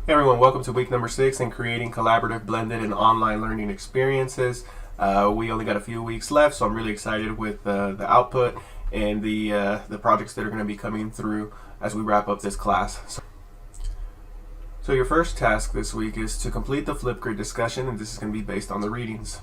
Hey everyone, welcome to week number 6 in creating collaborative, blended, and online learning experiences. We only got a few weeks left, so I'm really excited with the output and the projects that are going to be coming through as we wrap up this class. So your first task this week is to complete the Flipgrid discussion, and this is going to be based on the readings.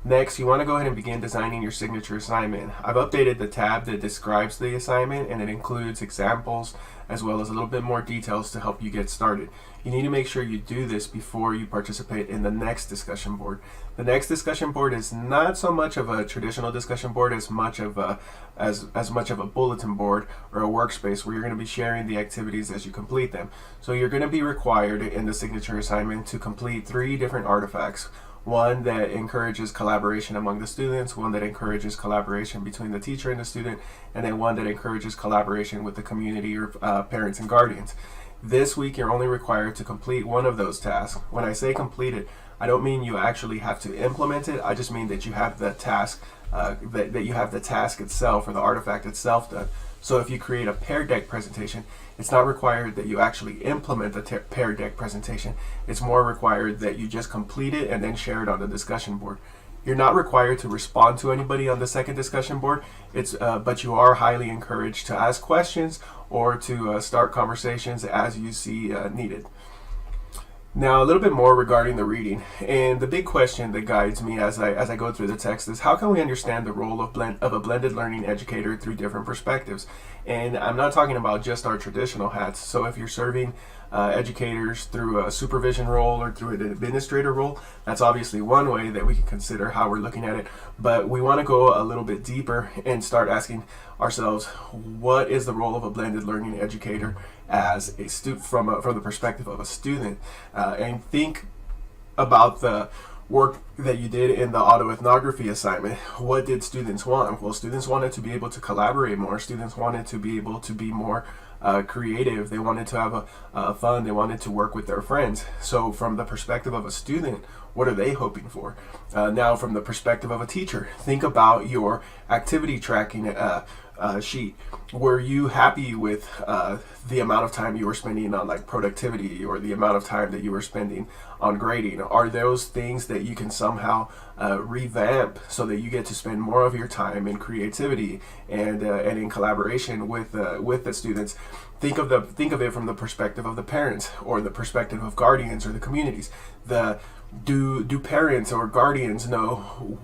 Next, you want to go ahead and begin designing your signature assignment. I've updated the tab that describes the assignment, and it includes examples as well as a little bit more details to help you get started. You need to make sure you do this before you participate in the next discussion board. The next discussion board is not so much of a traditional discussion board as much of a bulletin board or a workspace where you're going to be sharing the activities as you complete them. So you're going to be required in the signature assignment to complete 3 different artifacts. One that encourages collaboration among the students, one that encourages collaboration between the teacher and the student, and then one that encourages collaboration with the community or parents and guardians. This week you're only required to complete one of those tasks. When I say complete it, I don't mean you actually have to implement it. I just mean that you have the task, that you have the task itself or the artifact itself done. So if you create a Pear Deck presentation, it's not required that you actually implement the Pear Deck presentation. It's more required that you just complete it and then share it on the discussion board. You're not required to respond to anybody on the second discussion board, but you are highly encouraged to ask questions or to start conversations as you see needed. Now, a little bit more regarding the reading, and the big question that guides me as I go through the text is, how can we understand the role of a blended learning educator through different perspectives? And I'm not talking about just our traditional hats. So if you're serving educators through a supervision role or through an administrator role, that's obviously one way that we can consider how we're looking at it. But we want to go a little bit deeper and start asking ourselves, what is the role of a blended learning educator as a student from the perspective of a student, and think about the work that you did in the autoethnography assignment. What did students want? Well, students wanted to be able to collaborate more. Students wanted to be able to be more creative. They wanted to have fun. They wanted to work with their friends. So from the perspective of a student, what are they hoping for? Now, from the perspective of a teacher, think about your activity tracking sheet. Were you happy with the amount of time you were spending on like productivity, or the amount of time that you were spending on grading? Are those things that you can somehow revamp so that you get to spend more of your time in creativity and in collaboration with the students? Think of it from the perspective of the parents or the perspective of guardians or the communities. Do parents or guardians know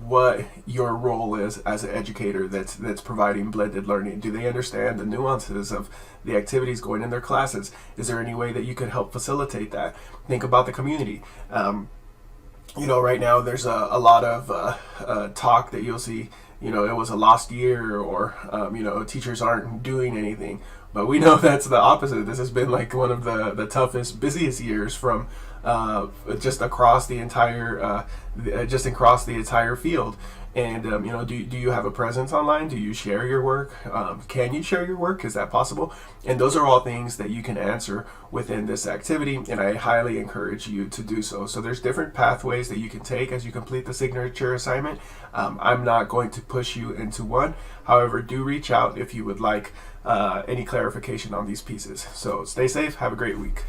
what your role is as an educator that's providing blended learning? Do they understand the nuances of the activities going in their classes? Is there any way that you could help facilitate that? Think about the community. Right now there's a lot of talk that you'll see, it was a lost year, or teachers aren't doing anything. But we know that's the opposite. This has been like one of the toughest, busiest years from just across the entire field. And do you have a presence online? Do you share your work? Can you share your work? Is that possible? And those are all things that you can answer within this activity, and I highly encourage you to do so. So there's different pathways that you can take as you complete the signature assignment. I'm not going to push you into one. However, do reach out if you would like any clarification on these pieces. So stay safe. Have a great week.